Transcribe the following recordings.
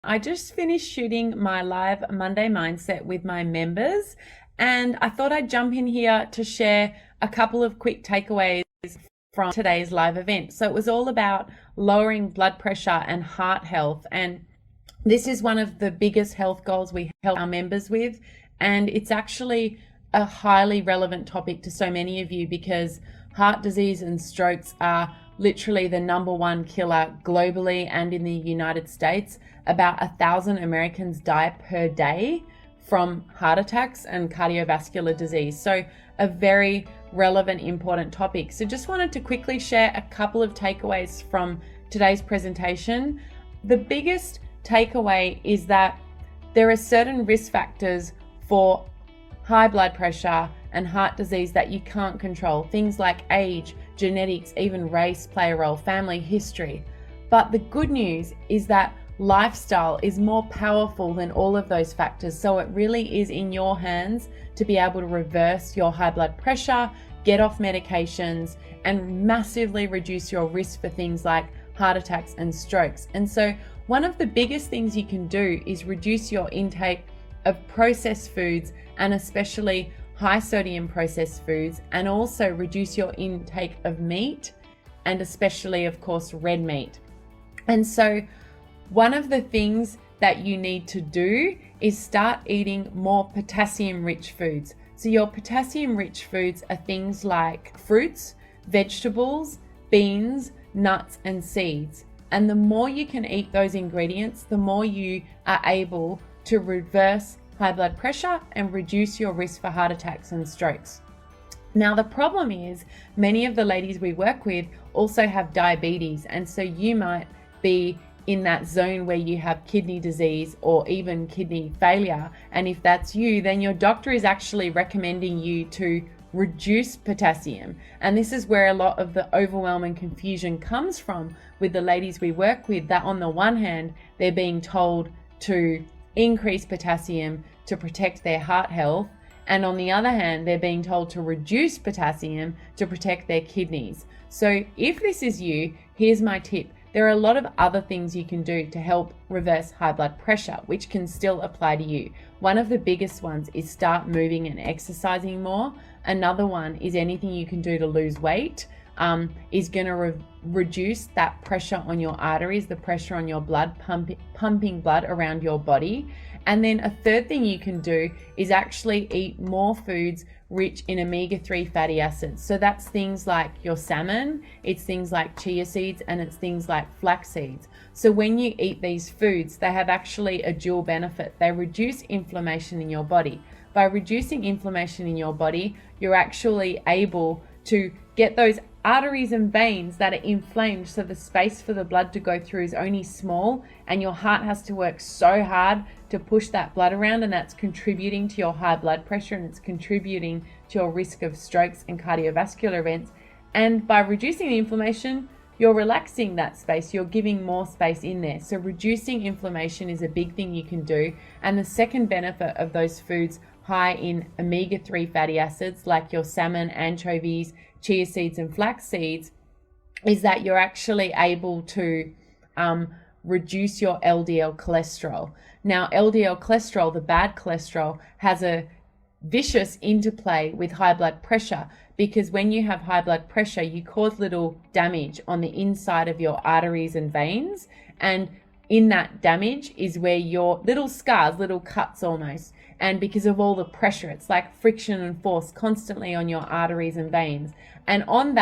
I just finished shooting my live Monday mindset with my members, and I thought I'd jump in here to share a couple of quick takeaways from today's live event. So it was all about lowering blood pressure and heart health, and this is one of the biggest health goals we help our members with, and it's actually a highly relevant topic to so many of you because heart disease and strokes are literally the number one killer globally and in the United States. About 1,000 Americans die per day from heart attacks and cardiovascular disease. So a very relevant, important topic. So just wanted to quickly share a couple of takeaways from today's presentation. The biggest takeaway is that there are certain risk factors for high blood pressure and heart disease that you can't control. Things like age, genetics, even race play a role, family history. But the good news is that lifestyle is more powerful than all of those factors. So it really is in your hands to be able to reverse your high blood pressure, get off medications, and massively reduce your risk for things like heart attacks and strokes. And so one of the biggest things you can do is reduce your intake of processed foods, and especially high sodium processed foods, and also reduce your intake of meat, and especially, of course, red meat. And so one of the things that you need to do is start eating more potassium rich foods. So your potassium rich foods are things like fruits, vegetables, beans, nuts, and seeds. And the more you can eat those ingredients, the more you are able to reverse high blood pressure and reduce your risk for heart attacks and strokes. Now, the problem is many of the ladies we work with also have diabetes, and so you might be in that zone where you have kidney disease or even kidney failure. And if that's you, then your doctor is actually recommending you to reduce potassium. And this is where a lot of the overwhelming confusion comes from with the ladies we work with, that on the one hand, they're being told to increase potassium to protect their heart health, and on the other hand, they're being told to reduce potassium to protect their kidneys. So if this is you, here's my tip. There are a lot of other things you can do to help reverse high blood pressure, which can still apply to you. One of the biggest ones is start moving and exercising more. Another one is anything you can do to lose weight is going to reduce that pressure on your arteries, the pressure on your blood, pumping blood around your body. And then a third thing you can do is actually eat more foods rich in omega-3 fatty acids. So that's things like your salmon, it's things like chia seeds, and it's things like flax seeds. So when you eat these foods, they have actually a dual benefit. They reduce inflammation in your body. By reducing inflammation in your body, you're actually able to get those arteries and veins that are inflamed, so the space for the blood to go through is only small, and your heart has to work so hard to push that blood around, and that's contributing to your high blood pressure, and it's contributing to your risk of strokes and cardiovascular events. And by reducing the inflammation, you're relaxing that space, you're giving more space in there. So reducing inflammation is a big thing you can do. And the second benefit of those foods high in omega-3 fatty acids like your salmon, anchovies, chia seeds, and flax seeds is that you're actually able to reduce your LDL cholesterol. Now, LDL cholesterol, the bad cholesterol, has a vicious interplay with high blood pressure, because when you have high blood pressure, you cause little damage on the inside of your arteries and veins. And in that damage is where your little scars, little cuts almost. And because of all the pressure, it's like friction and force constantly on your arteries and veins. And on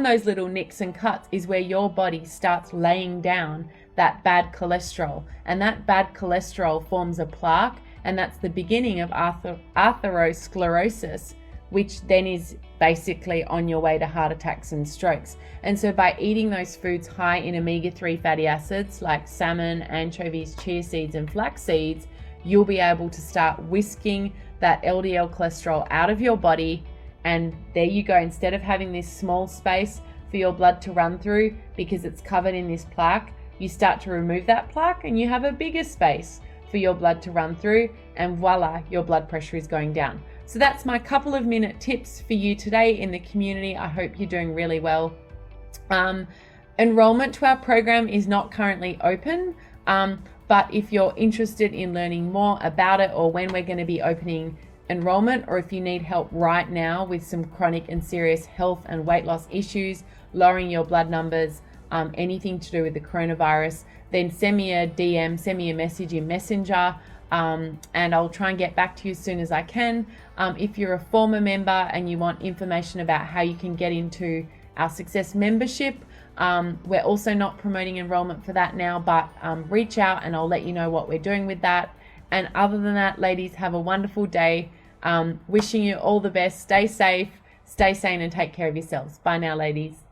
those little nicks and cuts is where your body starts laying down that bad cholesterol. And that bad cholesterol forms a plaque, and that's the beginning of atherosclerosis, which then is basically on your way to heart attacks and strokes. And so by eating those foods high in omega-3 fatty acids like salmon, anchovies, chia seeds, and flax seeds, you'll be able to start whisking that LDL cholesterol out of your body. And there you go. Instead of having this small space for your blood to run through because it's covered in this plaque, you start to remove that plaque and you have a bigger space for your blood to run through, and voila, your blood pressure is going down. So that's my couple of minute tips for you today in the community. I hope you're doing really well. Enrollment to our program is not currently open, But if you're interested in learning more about it or when we're going to be opening enrollment, or if you need help right now with some chronic and serious health and weight loss issues, lowering your blood numbers, anything to do with the coronavirus, then send me a DM, send me a message in Messenger, and I'll try and get back to you as soon as I can. If you're a former member and you want information about how you can get into our Success membership, we're also not promoting enrollment for that now, but reach out and I'll let you know what we're doing with that. And other than that, ladies, have a wonderful day. Wishing you all the best. Stay safe, stay sane, and take care of yourselves. Bye now, ladies.